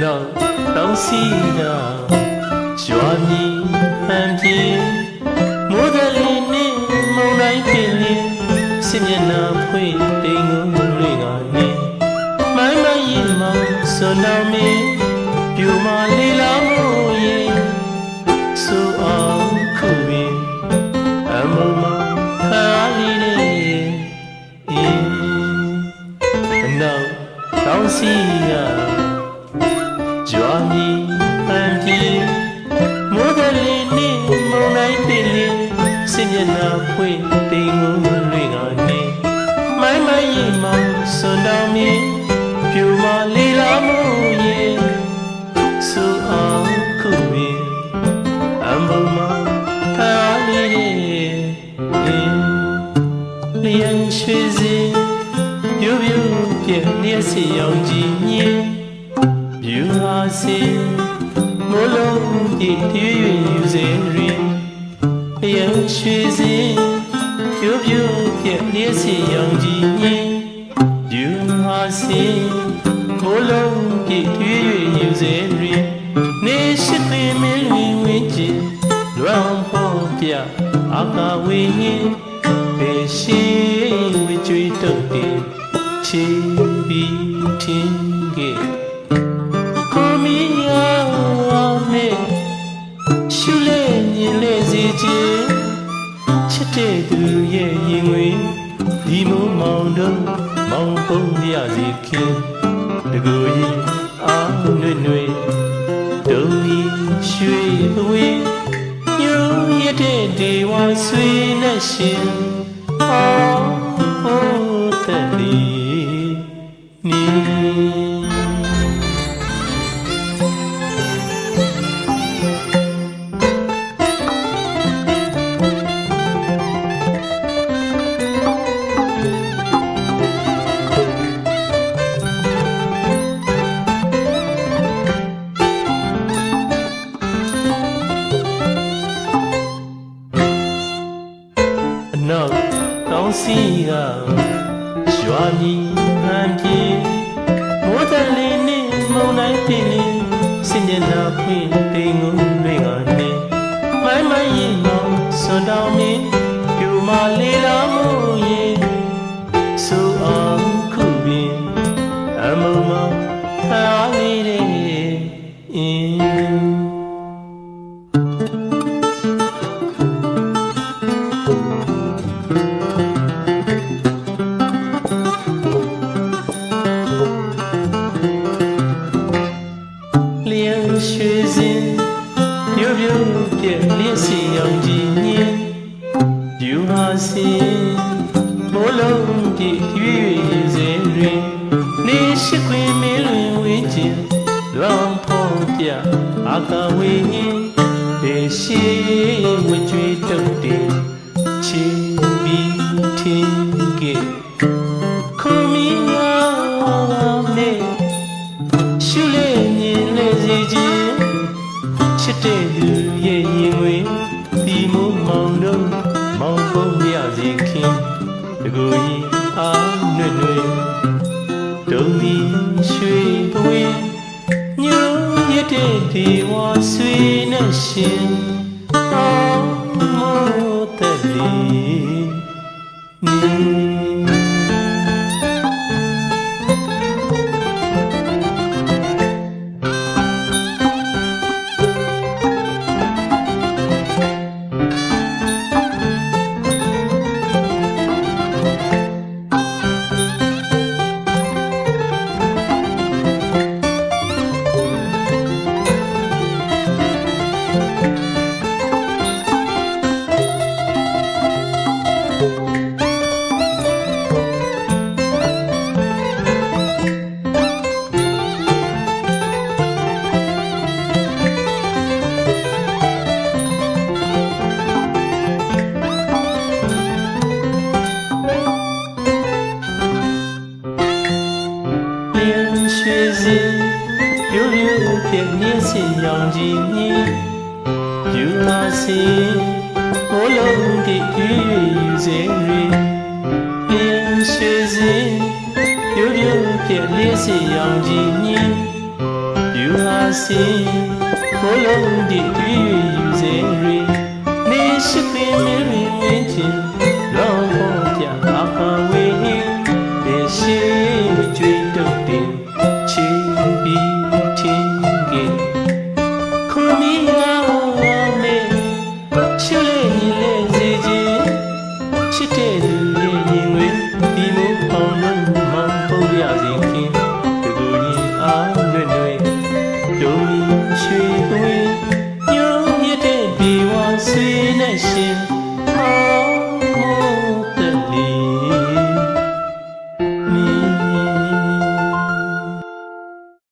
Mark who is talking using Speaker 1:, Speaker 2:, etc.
Speaker 1: နောက်တောင်းစီတာရွာမီဟန်ပြေမိုးကလေးနဲ့မုန်တိုင်းပင်လေးစင်မျက်နှာဖွင့်တိမ်ငုံတွေကနေမိုင်းမရင်မောင်စွန်တော်မင်းပြူမလေးလာမို့ရင်ဆိုအောင်ခုပင်အမုံမခါလေးနဲ့နောက်တောင်းစီတာရွာမီဟန်ပြေမိုးကလေးနဲ့မုန်တိုင်းပင်လေးစင်မျက်နှာဖွင့်တိမ်ငုံတွေကနေမိုင်းမရင်မောင်စွန်တော်မင်းပြူမလေးလာမို့ရင်ဆိုအောင်ခုပင်အမုံမခါလေးနဲ့လျံရွှေစင်ပြူပြူပြည့်လျက်စီအောင်ကြည်ညင်ပြူဟာစီမိုးလုံးပြည့်တည်ယူစေရင်လျံရွှေစင်ပြူပြူပြည့်လျက်စီအောင်ကြည်ညင်ပြူဟာစီမိုးလုံးပြည့်တည်ယူစေရင်နေရှိပင်မင်းဝင်းကျင်လွန်ဖို့ပြအာကာဝေရင်ပေရှိဝေကျွေးတုတ်တယ်ချီပြီးထင်းခဲ့ကိုမီယာနဲ့ရှုလေမြင်လေစီချင်းချစ်တဲ့သူရဲ့ရင်ဝင်ဒီမိုးမောင်တို့မောင်ပုံရစီခင်တကူရင်အာနွေ့နွေ့ဒုံကြီးရွှေဝေးညူရတဲ့ဒီဝါဆွေနဲ့ရှင်အော်ဟိုတဲ့ဒီနီနောက်တောင်းစီကရွာမီဟန်ပြေမိုးတလေးနဲ့မုန်တိုင်းပင်လေးစင်မျက်နှာဖွင့်တိမ်ငုံတွေကနေမိုင်းမရင်မောင်စွန်တော်မင်းပြူမလေးလာမို့ရင်ဆိုအောင်ခုပင်အမုံမခါလေးတဲ့အင်းရွှေစင်ပြူပြူပြည့်လျက်စီအောင်ကြည်ညင်ပြူဟာစီမိုးလုံးပြည့်ရွေ့စေတွင်နေရှိခွေမင်းလွင်ဝင်းကျင်လွန်ဖို့ပြအာကာဝေရင်ပေရှိဝကြွေတုတ်တယ်ချီပြီးထင်းခဲ့ခုမီငါနဲ့ရှုလေမြင်လေစီချင်းချစ်တဲ့သူရဲ့ရင်ဝင်ဒီမိုးမောင်တို့မောင်ပုံရစီခင်တကူရင်အာနွေ့နွေ့ဒုံဒီရွှေပွေးညူရတဲ့ဒီဝါဆွေနဲ့ရှင်အော်မိုးတဲ့လေးနီရွှေစင်ပြူပြူပြည့်လျက်စီအောင်ကြည်ညင်ပြူဟာစီမိုးလုံးတည်ယူစေရင်လျံရွှေစင်ပြူပြူပြည့်လျက်စီအောင်ကြည်ညင် You are seen ဘလုံးတည်တွေ့ယူစေ